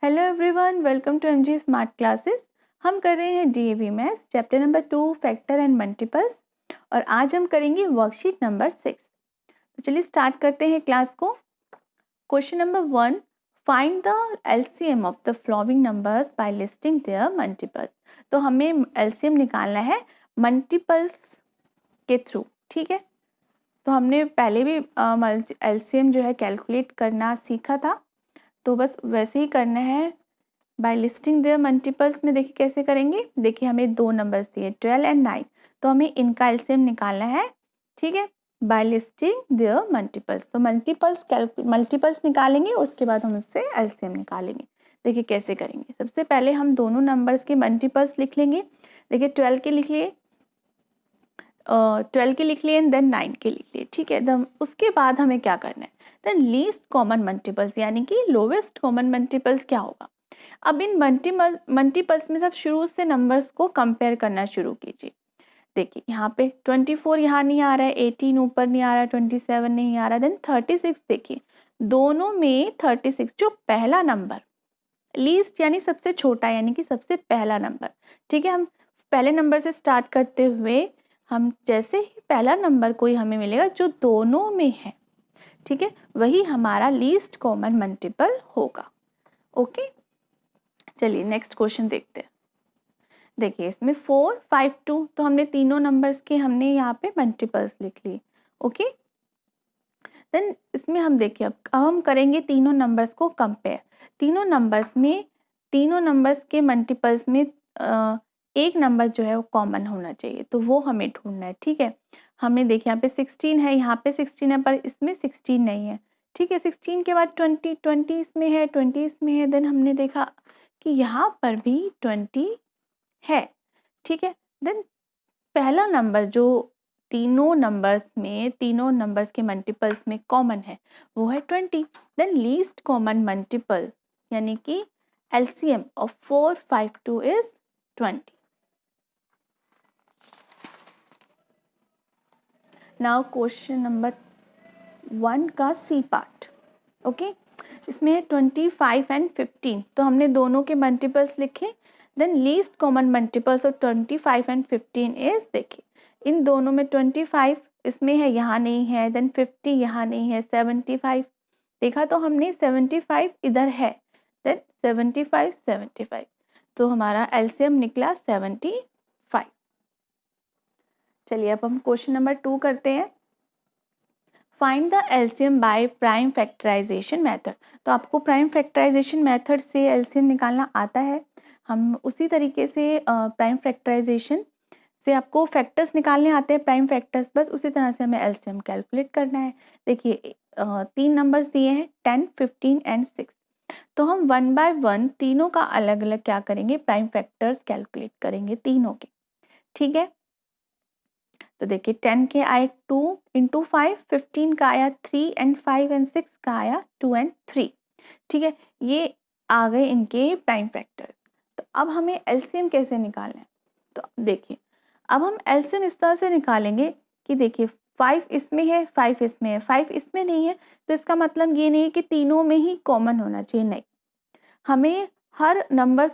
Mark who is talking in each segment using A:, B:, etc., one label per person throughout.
A: Hello everyone, welcome to MG smart classes. हम कर रहे हैं DAV maths chapter number 2 factor and multiples और आज हम करेंगे वर्कशीट नंबर 6। तो चलिए स्टार्ट करते हैं क्लास को। Question number 1, find the LCM of the following numbers by listing their multiples. तो हमें एलसीएम निकालना है मल्टीपल्स के थ्रू, ठीक है। तो हमने पहले भी एलसीएम जो है कैलकुलेट करना सीखा था, तो बस वैसे ही करना है बाय लिस्टिंग देयर मल्टीपल्स में। देखिए कैसे करेंगे। देखिए हमें दो नंबर्स दिए 12 एंड 9, तो हमें इनका एलसीएम निकालना है, ठीक है, बाय लिस्टिंग देयर मल्टीपल्स। तो मल्टीपल्स निकालेंगे, उसके बाद हम उससे एलसीएम निकालेंगे। देखिए कैसे करेंगे। सबसे पहले हम दोनों नंबर्स के मल्टीपल्स लिख लेंगे। देखिए 12 के लिख लिए, 12 के लिख लिए एंड देन 9 के लिख लिए, ठीक है। उसके बाद हमें क्या करना है, देन लीस्ट कॉमन मल्टीपल्स यानी कि लोवेस्ट कॉमन मल्टीपल्स क्या होगा। अब इन मल्टीपल्स में सब शुरू से नंबर्स को कंपेयर करना शुरू कीजिए। देखिए यहाँ पे 24 यहाँ नहीं आ रहा है, 18 ऊपर नहीं आ रहा है, 27 नहीं आ रहा, देन 36। देखिए दोनों में 36 जो पहला नंबर लीस्ट यानी सबसे छोटा यानी कि सबसे पहला नंबर, ठीक है। हम पहले नंबर से स्टार्ट करते हुए हम जैसे ही पहला नंबर कोई हमें मिलेगा जो दोनों में है, ठीक है, वही हमारा लीस्ट कॉमन मल्टीपल होगा। ओके, चलिए नेक्स्ट क्वेश्चन देखते हैं। देखिए इसमें 4, 5, 2, तो हमने तीनों नंबर्स के हमने यहाँ पे मल्टीपल्स लिख लिए। ओके, देन इसमें हम देखिए अब हम करेंगे तीनों नंबर्स को कंपेयर। तीनों नंबर्स के मल्टीपल्स में एक नंबर जो है वो कॉमन होना चाहिए, तो वो हमें ढूंढना है, ठीक है। हमें देखिए यहाँ पे 16 है, यहाँ पे 16 है, पर इसमें 16 नहीं है, ठीक है। 16 के बाद 20 इसमें है, 20 इसमें है, देन हमने देखा कि यहाँ पर भी 20 है, ठीक है। देन पहला नंबर जो तीनों नंबर्स के मल्टीपल्स में कॉमन है वो है 20। देन लीस्ट कॉमन मल्टीपल यानी कि LCM of 4, 5, 2 is 20। Now question number 1 का सी पार्ट। ओके, इसमें है 25 एंड 15, तो हमने दोनों के मल्टीपल्स लिखे। Then least common multiples of 25 and 15 is, देखिए इन दोनों में 25 इसमें है, यहाँ नहीं है, देन 50 यहाँ नहीं है, 75 देखा तो हमने 75 इधर है, देन 75, तो हमारा एलसीएम निकला 75। चलिए अब हम क्वेश्चन नंबर 2 करते हैं। Find the LCM by prime factorisation method. तो आपको प्राइम फैक्टराइजेशन मेथड से एलसीएम निकालना आता है। हम उसी तरीके से प्राइम फैक्टराइजेशन से आपको फैक्टर्स निकालने आते हैं, प्राइम फैक्टर्स, बस उसी तरह से हमें एलसीएम कैलकुलेट करना है। देखिए 3 नंबर्स दिए हैं 10, 15 एंड 6, तो हम 1 बाय 1 तीनों का अलग अलग क्या करेंगे, प्राइम फैक्टर्स कैलकुलेट करेंगे तीनों के, ठीक है। तो देखिए 10 के आए 2 इंटू 5, 15 का आया 3 एंड 5 एंड 6 का आया 2 एंड 3, ठीक है। ये आ गए इनके प्राइम फैक्टर्स। तो अब हमें एलसीएम कैसे निकालना है, तो देखिए अब हम एलसीएम इस तरह से निकालेंगे कि देखिए 5 इसमें है, 5 इसमें है, 5 इसमें नहीं है, तो इसका मतलब ये नहीं है कि तीनों में ही कॉमन होना चाहिए, नहीं। हमें हर नंबर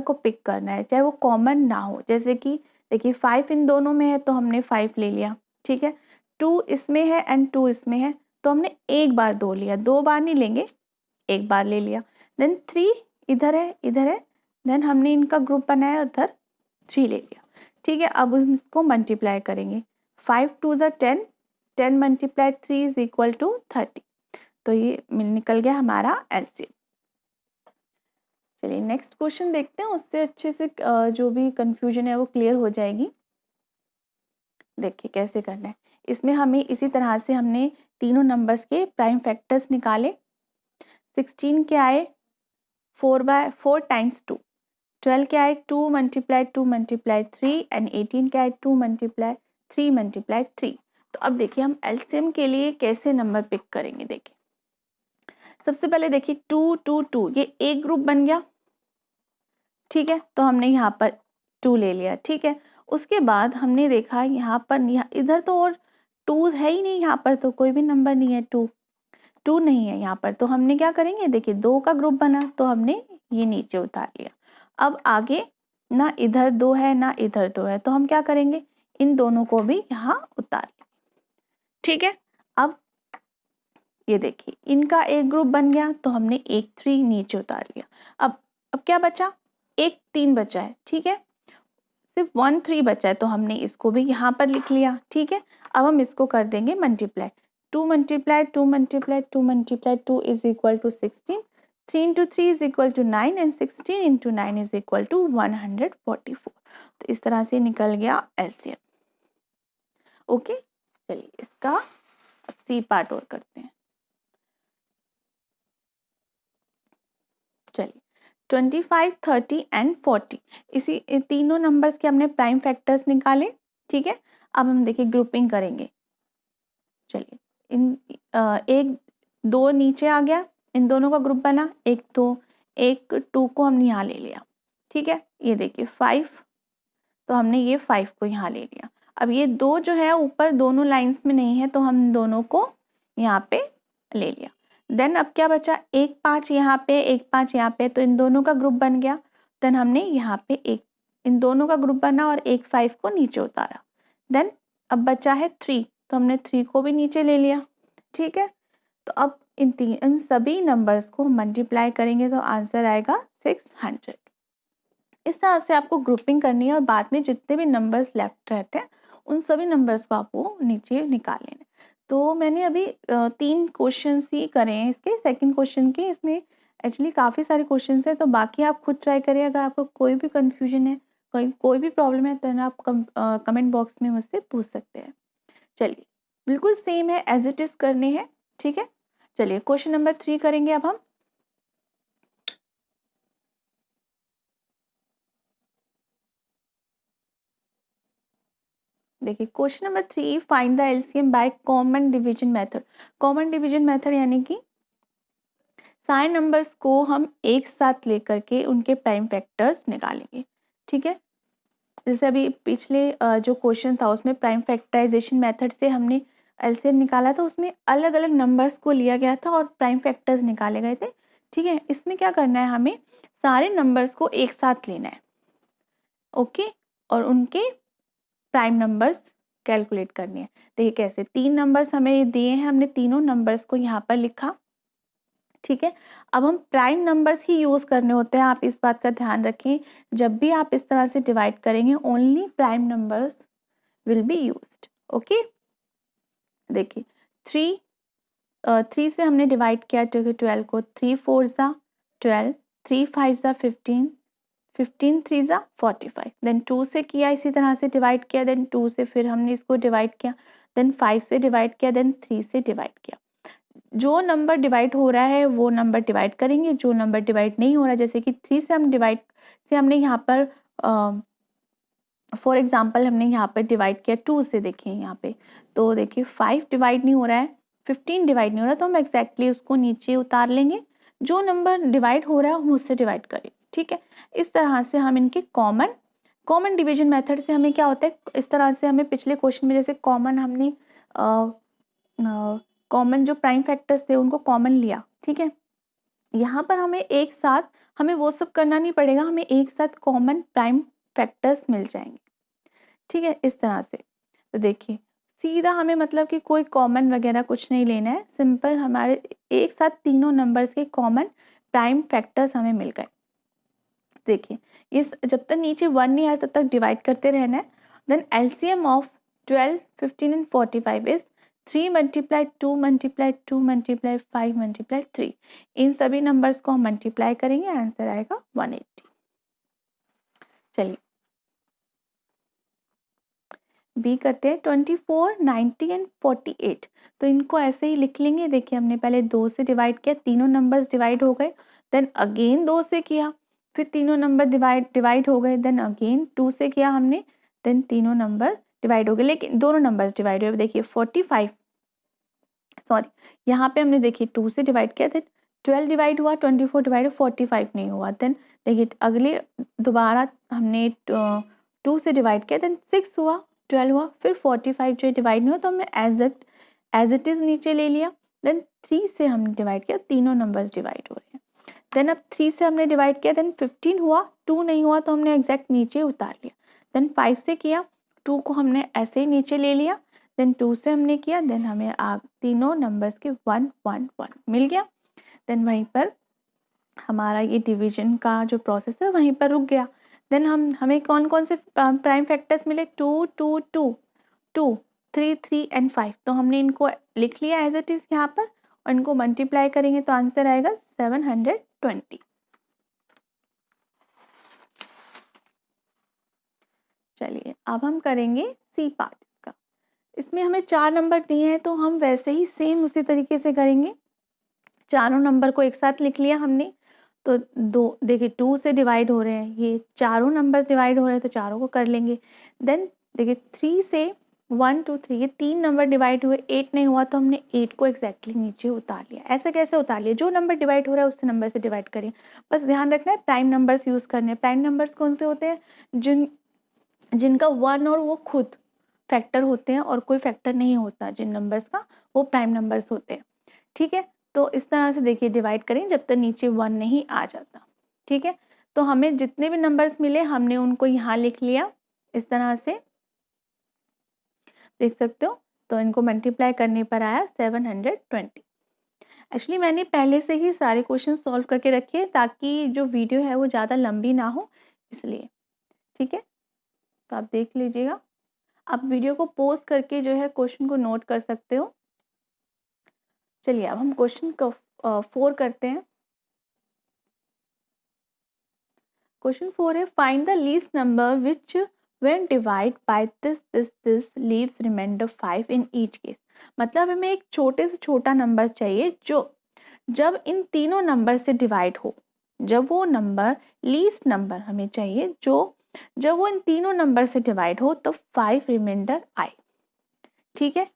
A: को पिक करना है चाहे वो कॉमन ना हो। जैसे कि देखिए 5 इन दोनों में है तो हमने 5 ले लिया, ठीक है। 2 इसमें है एंड 2 इसमें है, तो हमने एक बार 2 लिया, 2 बार नहीं लेंगे, एक बार ले लिया। देन 3 इधर है, देन हमने इनका ग्रुप बनाया, उधर 3 ले लिया, ठीक है। अब हम इसको मल्टीप्लाई करेंगे, 5 2 ज़ा 10, 10 मल्टीप्लाई 3 इज इक्वल टू 30, तो ये निकल गया हमारा एलसीएम। चलिए नेक्स्ट क्वेश्चन देखते हैं, उससे अच्छे से जो भी कंफ्यूजन है वो क्लियर हो जाएगी। देखिए कैसे करना है। इसमें हमें इसी तरह से हमने तीनों नंबर्स के प्राइम फैक्टर्स निकाले। 16 के आए 4 टाइम्स 2, 12 के आए 2 मल्टीप्लाई 2 मल्टीप्लाई 3 एंड 18 के आए 2 मल्टीप्लाई 3 मल्टीप्लाई 3। तो अब देखिए हम एलसीएम के लिए कैसे नंबर पिक करेंगे। देखिए सबसे पहले देखिए 2 2 2 ये एक ग्रुप बन गया, ठीक है, तो हमने यहाँ पर 2 ले लिया, ठीक है। उसके बाद हमने देखा यहाँ इधर तो और 2 है ही नहीं, यहाँ पर तो कोई भी नंबर नहीं है। 2 2 नहीं है यहाँ पर, तो हमने क्या करेंगे, देखिए 2 का ग्रुप बना तो हमने ये नीचे उतार लिया। अब आगे ना इधर 2 है ना इधर 2 है, तो हम क्या करेंगे, इन दोनों को भी यहाँ उतार लेंगे। ठीक है, अब ये देखिए इनका एक ग्रुप बन गया तो हमने एक 3 नीचे उतार लिया। अब क्या बचा, एक 3 बचा है। ठीक है, सिर्फ 1 3 बचा है तो हमने इसको भी यहाँ पर लिख लिया। ठीक है, अब हम इसको कर देंगे multiply. 2 multiply 2 multiply 2 multiply 2 is equal to 16, 3 into 3 is equal to 9 and 16 into 9 is equal to 144। तो इस तरह से निकल गया एलसीएम। ओके, चलिए इसका अब सी पार्ट और करते हैं। चलिए 25, 30 एंड 40, इसी तीनों नंबर्स के हमने प्राइम फैक्टर्स निकाले। ठीक है, अब हम देखिए ग्रुपिंग करेंगे। चलिए इन एक 2 नीचे आ गया, इन दोनों का ग्रुप बना, एक 2 को हमने यहाँ ले लिया। ठीक है, ये देखिए 5, तो हमने ये 5 को यहाँ ले लिया। अब ये 2 जो है ऊपर दोनों लाइंस में नहीं है तो हम दोनों को यहाँ पे ले लिया। देन अब क्या बचा, एक 5 यहाँ पे, एक 5 यहाँ पे, तो इन दोनों का ग्रुप बन गया। देन हमने यहाँ पे इन दोनों का ग्रुप बना और एक 5 को नीचे उतारा। देन अब बचा है 3, तो हमने 3 को भी नीचे ले लिया। ठीक है, तो अब इन सभी नंबर्स को मल्टीप्लाई करेंगे तो आंसर आएगा 600। इस तरह से आपको ग्रुपिंग करनी है और बाद में जितने भी नंबर्स लेफ्ट रहते हैं उन सभी नंबर्स को आपको नीचे निकाल लेना। तो मैंने अभी 3 क्वेश्चन ही करे हैं इसके, सेकंड क्वेश्चन के, इसमें एक्चुअली काफ़ी सारे क्वेश्चन हैं, तो बाकी आप खुद ट्राई करिए। अगर आपको कोई भी कन्फ्यूजन है, कोई भी प्रॉब्लम है तो आप कमेंट बॉक्स में मुझसे पूछ सकते हैं। चलिए बिल्कुल सेम है, एज इट इज़ करने हैं। ठीक है, चलिए क्वेश्चन नंबर 3 करेंगे अब हम। देखिए question number 3, find the LCM by common division method. Common division method यानी कि सारे नंबर्स को हम एक साथ लेकर के उनके प्राइम फैक्टर्स निकालेंगे। ठीक है, जैसे अभी पिछले जो क्वेश्चन था उसमें प्राइम फैक्टराइजेशन मेथड से हमने एलसीएम निकाला था, उसमें अलग अलग नंबर्स को लिया गया था और प्राइम फैक्टर्स निकाले गए थे। ठीक है, इसमें क्या करना है, हमें सारे नंबर्स को एक साथ लेना है। ओके, और उनके प्राइम नंबर्स कैलकुलेट करनी है। देखिए कैसे, 3 नंबर्स हमें दिए हैं, हमने तीनों नंबर्स को यहाँ पर लिखा। ठीक है, अब हम प्राइम नंबर्स ही यूज़ करने होते हैं, आप इस बात का ध्यान रखें। जब भी आप इस तरह से डिवाइड करेंगे only prime numbers will be used. Okay, देखिए 3 से हमने डिवाइड किया 12 को, 3 4 ज़ा 12, 3 5 ज़ा 15, 15 3 ज़ा 45। देन 2 से किया, इसी तरह से डिवाइड किया, देन 2 से फिर हमने इसको डिवाइड किया, देन 5 से डिवाइड किया, देन 3 से डिवाइड किया। जो नंबर डिवाइड हो रहा है वो नंबर डिवाइड करेंगे, जो नंबर डिवाइड नहीं हो रहा है, जैसे कि 3 से हमने यहाँ पर फॉर एग्जांपल हमने यहाँ पर डिवाइड किया 2 से, देखिए यहाँ पे, तो देखिए 5 डिवाइड नहीं हो रहा है, 15 डिवाइड नहीं हो रहा, तो हम एग्जैक्टली उसको नीचे उतार लेंगे। जो नंबर डिवाइड हो रहा है हम उससे डिवाइड करें। ठीक है, इस तरह से हम इनके कॉमन डिवीजन मेथड से हमें क्या होता है, इस तरह से हमें पिछले क्वेश्चन में जैसे हमने कॉमन जो प्राइम फैक्टर्स थे उनको कॉमन लिया। ठीक है, यहाँ पर हमें वो सब करना नहीं पड़ेगा, हमें एक साथ कॉमन प्राइम फैक्टर्स मिल जाएंगे। ठीक है, इस तरह से। तो देखिए सीधा हमें मतलब कि कोई कॉमन वगैरह कुछ नहीं लेना है, सिंपल हमारे एक साथ तीनों नंबर्स के कॉमन प्राइम फैक्टर्स हमें मिल गए। देखिए ये जब तक नीचे 1 नहीं आया तब तक डिवाइड करते रहना है। Then LCM of 12, 15 and 45 is 3 multiply 2 multiply 2 multiply 5 multiply 3। इन सभी नंबर्स को हम मल्टीप्लाई करेंगे, आंसर आएगा 180। चलिए बी करते हैं 24, 90 एंड 48। तो इनको ऐसे ही लिख लेंगे। देखिए हमने पहले 2 से डिवाइड किया, तीनों नंबर्स डिवाइड हो गए, देन अगेन 2 से किया, फिर तीनों नंबर डिवाइड हो गए, देन अगेन 2 से किया हमने, देन तीनों नंबर डिवाइड हो गए, लेकिन दोनों नंबर्स डिवाइड हुए। देखिए 45, सॉरी यहाँ पे हमने देखिए 2 से डिवाइड किया, देन 12 डिवाइड हुआ, 24 डिवाइड हुआ, 45 नहीं हुआ। देन देखिए अगले दोबारा हमने 2 से डिवाइड किया, देन 6 हुआ, 12 हुआ, फिर 45 जो डिवाइड नहीं हुआ तो हमने एज इट इज़ नीचे ले लिया। देन 3 से हमने डिवाइड किया, तीनों नंबर्स डिवाइड हो रहे हैं। देन अब 3 से हमने डिवाइड किया, देन 15 हुआ, 2 नहीं हुआ तो हमने एग्जैक्ट नीचे उतार लिया। देन 5 से किया, 2 को हमने ऐसे ही नीचे ले लिया। देन 2 से हमने किया, देन हमें तीनों नंबर्स के 1 1 1 मिल गया। देन वहीं पर हमारा ये डिवीजन का जो प्रोसेस है वहीं पर रुक गया। देन हमें कौन कौन से प्राइम फैक्टर्स मिले, 2 2 2 2 3 3 एंड 5। तो हमने इनको लिख लिया एज इट इज़ यहाँ पर, और इनको मल्टीप्लाई करेंगे तो आंसर आएगा 720। चलिए अब हम करेंगे सी पार्ट इसका। इसमें हमें 4 नंबर दिए हैं तो हम वैसे ही सेम उसी तरीके से करेंगे। चारों नंबर को एक साथ लिख लिया हमने, तो देखिए 2 से डिवाइड हो रहे हैं, ये चारों नंबर डिवाइड हो रहे हैं तो चारों को कर लेंगे। देन देखिए 3 से 1 2 3 ये 3 नंबर डिवाइड हुए, 8 नहीं हुआ तो हमने 8 को एग्जैक्टली नीचे उतार लिया। ऐसे कैसे उतार लिया, जो नंबर डिवाइड हो रहा है उस नंबर से डिवाइड करिए। बस ध्यान रखना है प्राइम नंबर्स यूज़ करने हैं। प्राइम नंबर्स कौन से होते हैं, जिनका 1 और वो खुद फैक्टर होते हैं और कोई फैक्टर नहीं होता जिन नंबर्स का, वो प्राइम नंबर्स होते हैं। ठीक है, तो इस तरह से देखिए डिवाइड करें जब तक नीचे 1 नहीं आ जाता। ठीक है, तो हमें जितने भी नंबर्स मिले हमने उनको यहाँ लिख लिया इस तरह से, देख सकते हो। तो इनको मल्टीप्लाई करने पर आया 720। एक्चुअली मैंने पहले से ही सारे क्वेश्चन सॉल्व करके रखे ताकि जो वीडियो है वो ज़्यादा लंबी ना हो, इसलिए। ठीक है, तो आप देख लीजिएगा। आप वीडियो को पॉज करके जो है क्वेश्चन को नोट कर सकते हो। चलिए अब हम क्वेश्चन को 4 करते हैं। क्वेश्चन 4 है, find the least number which when divide by this leaves remainder 5 in each case. मतलब हमें एक छोटे से छोटा नंबर चाहिए जो जब इन तीनों नंबर से डिवाइड हो, जब वो नंबर लीस्ट नंबर हमें चाहिए जो जब वो इन तीनों नंबर से डिवाइड हो तो 5 रिमाइंडर आए। ठीक है,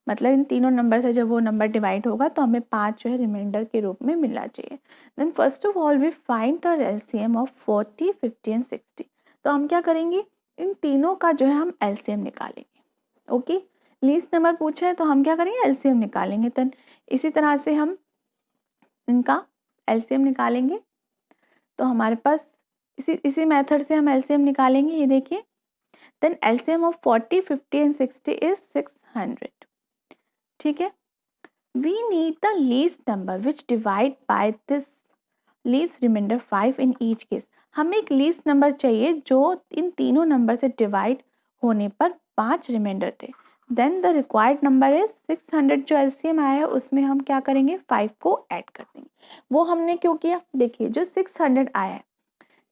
A: मतलब इन तीनों नंबर से जब वो नंबर डिवाइड होगा तो हमें 5 जो है रिमाइंडर के रूप में मिलना चाहिए। Then first of all we find the LCM of 40 50 and 60। तो हम क्या करेंगे, इन तीनों का जो है हम एलसीएम निकालेंगे। ओके, लीस्ट नंबर पूछा है तो हम क्या करेंगे, एलसीएम निकालेंगे। देन इसी तरह से हम इनका एलसीएम निकालेंगे। तो हमारे पास इसी मेथड से हम एलसीएम निकालेंगे। ये देखिए, then LCM of 40 50 and 60 is 600। ठीक है, we need the least number which divide by this leaves remainder 5 in each case. हमें एक लीस्ट नंबर चाहिए जो इन तीनों नंबर से डिवाइड होने पर 5 रिमाइंडर थे। Then the required number is 600। जो एलसीएम आया है उसमें हम क्या करेंगे, 5 को ऐड कर देंगे। वो हमने क्यों किया, देखिए जो 600 आया है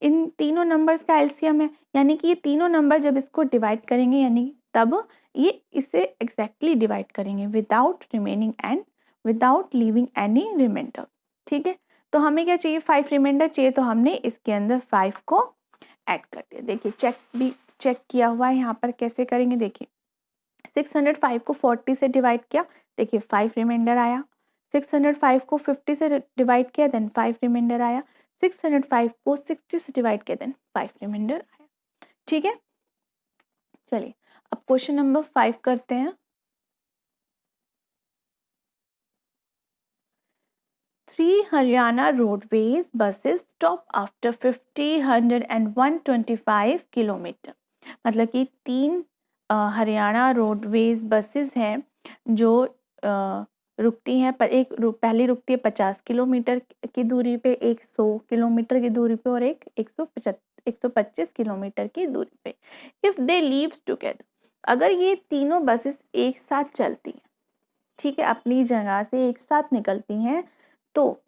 A: इन तीनों नंबर्स का एलसीएम है, यानी कि ये तीनों नंबर जब इसको डिवाइड करेंगे यानी तब ये इसे एग्जैक्टली डिवाइड करेंगे without remaining and without leaving any remainder. ठीक है, तो हमें क्या चाहिए, 5 रिमाइंडर चाहिए, तो हमने इसके अंदर 5 को ऐड कर दिया। देखिए चेक किया हुआ है यहाँ पर, कैसे करेंगे देखिए। 605 को 40 से डिवाइड किया, देखिए 5 रिमाइंडर आया। 605 को 50 से डिवाइड किया, देन 5 रिमाइंडर आया। 605 को 60 से डिवाइड किया, देन 5 रिमाइंडर आया। ठीक है, चलिए अब क्वेश्चन नंबर 5 करते हैं। 3 Haryana roadways buses stop after 50, 100 and 125 kilometre. मतलब कि 3 हरियाणा रोडवेज बसेस हैं जो रुकती हैं, पर पहली रुकती है 50 किलोमीटर की दूरी पे, एक 100 किलोमीटर की दूरी पे और एक 125 किलोमीटर की दूरी पे। इफ दे लीव्स टुगेदर, अगर ये तीनों बसेस एक साथ चलती हैं, ठीक है, अपनी जगह से एक साथ निकलती हैं, तो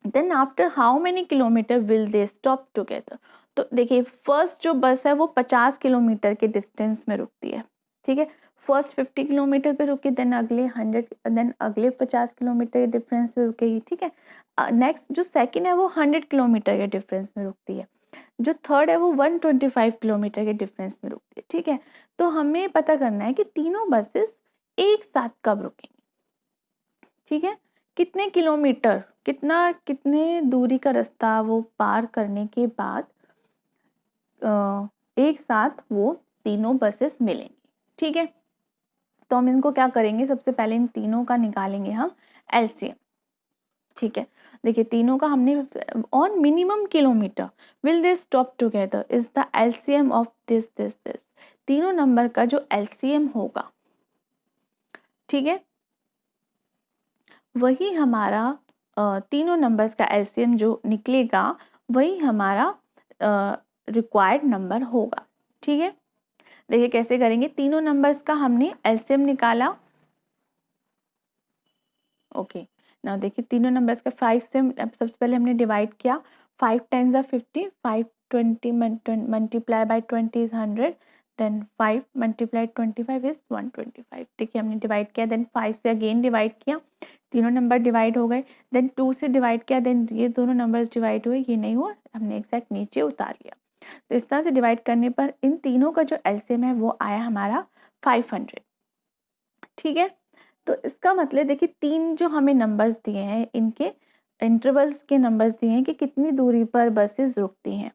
A: then after how many kilometre will they stop together. तो देखिए फर्स्ट जो बस है वो 50 किलोमीटर के डिस्टेंस में रुकती है। ठीक है, फर्स्ट 50 किलोमीटर पे रुकी, देन अगले 100, देन अगले 50 किलोमीटर के डिफरेंस में रुकेगी। ठीक है, नेक्स्ट जो सेकंड है वो 100 किलोमीटर के डिफरेंस में रुकती है। जो थर्ड है वो 125 किलोमीटर के डिफरेंस में रुकती है। ठीक है, तो हमें पता करना है कि तीनों बसेस एक साथ कब रुकेंगी। ठीक है, कितने किलोमीटर, कितने दूरी का रास्ता वो पार करने के बाद एक साथ वो तीनों बसेस मिलेंगी। ठीक है, तो हम इनको क्या करेंगे, सबसे पहले इन तीनों का निकालेंगे हम एलसीएम, ठीक है। देखिए तीनों का हमने on minimum kilometre will they stop together is the LCM of this this this, तीनों नंबर का जो एलसीएम होगा, ठीक है, वही हमारा तीनों नंबर्स का एलसीएम जो निकलेगा वही हमारा रिक्वायर्ड नंबर होगा, ठीक है। देखिए कैसे करेंगे, तीनों नंबर्स का हमने एलसीएम निकाला, ओके। ना देखिए तीनों नंबर्स का 5 से सबसे पहले हमने डिवाइड किया, 5 10 ज़ा 50, 5 20 multiply by 20 is 100, then 5 multiply 25 is 125। देखिए हमने डिवाइड किया, देन 5 से अगेन डिवाइड किया, तीनों नंबर डिवाइड हो गए, देन 2 से डिवाइड किया, देन ये दोनों नंबर्स डिवाइड हुए, ये नहीं हुआ, हमने एग्जैक्ट नीचे उतार लिया। तो इस तरह से डिवाइड करने पर इन तीनों का जो एलसीएम है वो आया हमारा 500, ठीक है। तो इसका मतलब देखिए तीन जो हमें नंबर्स दिए हैं इनके इंटरवल्स के नंबर्स दिए हैं कि कितनी दूरी पर बसेस रुकती हैं।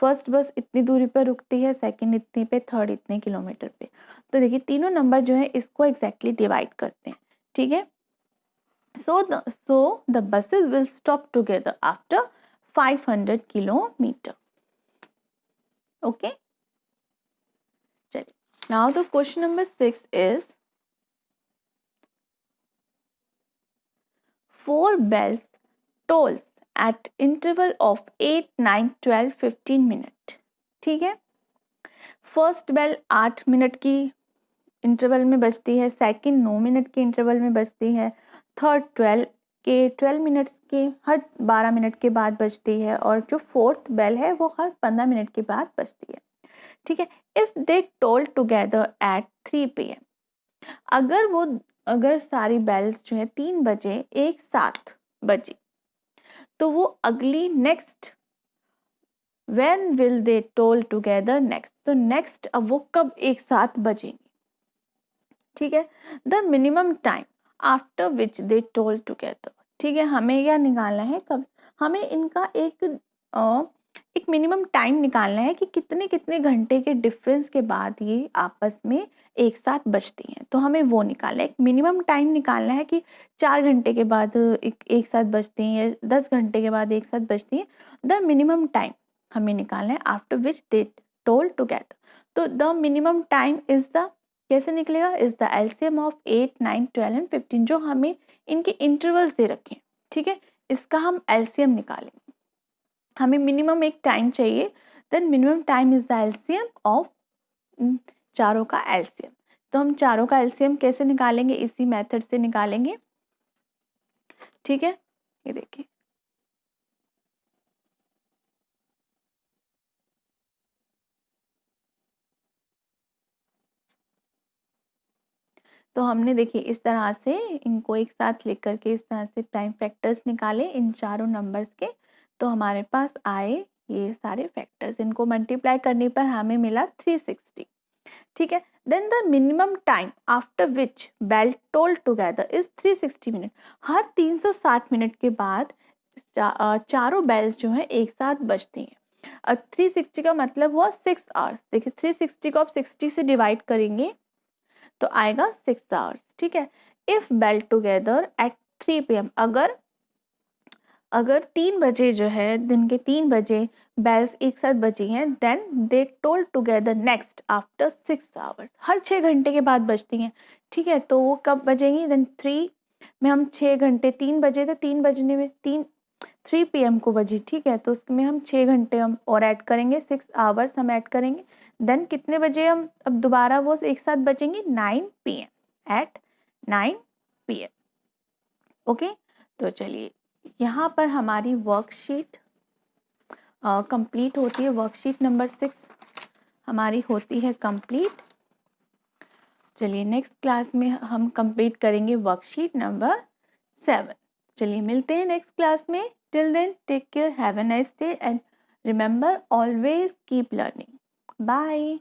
A: फर्स्ट बस इतनी दूरी पर रुकती है, सेकंड इतनी पे, थर्ड इतने किलोमीटर पे। तो देखिए तीनों नंबर जो है इसको एग्जैक्टली डिवाइड करते हैं, ठीक है। So the buses will stop together after 500 kilometre, okay. चलिए now the question number 6 is 4 bells tolls at interval of 8, 9, 12, 15 minute, ठीक है। फर्स्ट बेल 8 मिनट की इंटरवल में बजती है, सेकंड 9 मिनट के इंटरवल में बजती है, थर्ड 12 मिनट्स के हर 12 मिनट के बाद बजती है, और जो फोर्थ बेल है वो हर 15 मिनट के बाद बजती है, ठीक है। If they toll together at 3 PM, अगर सारी बेल्स जो है 3 बजे एक साथ बजी, तो वो अगली next when will they toll together next, तो नेक्स्ट अब वो कब एक साथ बजेंगे, ठीक है। The minimum time after which they toll together, ठीक है। हमें क्या निकालना है, कब हमें इनका एक मिनिमम टाइम निकालना है कि कितने कितने घंटे के डिफरेंस के बाद ये आपस में एक साथ बजती हैं, तो हमें वो निकालना है। एक मिनिमम टाइम निकालना है कि 4 घंटे के बाद एक साथ बजती हैं या 10 घंटे के बाद एक साथ बजती हैं। द मिनिमम टाइम हमें निकालना है after which they toll together, तो the minimum time is the कैसे निकलेगा, is the LCM of 8, 9, 12 and 15, जो हमें इनके इंटरवल्स दे रखे हैं, ठीक है। इसका हम एलसीएम निकालेंगे, हमें मिनिमम एक टाइम चाहिए, then minimum time is the LCM of चारों का एलसीएम। तो हम चारों का एलसीएम कैसे निकालेंगे, इसी मेथड से निकालेंगे, ठीक है। ये देखिए तो हमने देखिए इस तरह से इनको एक साथ लिख करके इस तरह से टाइम फैक्टर्स निकाले इन चारों नंबर्स के, तो हमारे पास आए ये सारे फैक्टर्स, इनको मल्टीप्लाई करने पर हमें मिला 360, ठीक है। Then the minimum time after which bell toll together is 360 minute, हर 360 मिनट के बाद चारों बेल्स जो है एक साथ बजती हैं। 360 का मतलब हुआ 6 आवर्स, देखिए 360 को आप 60 से डिवाइड करेंगे तो आएगा 6 आवर्स, ठीक है। If bell together at 3 PM, अगर 3 बजे जो है दिन के 3 बजे बेल्स एक साथ बजी हैं, then they toll together next after 6 hours, हर 6 घंटे के बाद बजती हैं, ठीक है। तो वो कब बजेंगी, देन 3 में हम 6 घंटे, 3 बजे थे, 3 बजने में 3 PM को बजी, ठीक है। तो उसमें हम 6 घंटे हम और ऐड करेंगे, 6 आवर्स हम ऐड करेंगे, देन कितने बजे हम अब दोबारा वो एक साथ बजेंगे, 9 PM एट 9 PM, ओके। तो चलिए यहाँ पर हमारी वर्कशीट कंप्लीट होती है, वर्कशीट नंबर 6 हमारी होती है कंप्लीट। चलिए नेक्स्ट क्लास में हम कंप्लीट करेंगे वर्कशीट नंबर 7। चलिए मिलते हैं नेक्स्ट क्लास में, till then take care, have a nice day and remember always keep learning, bye.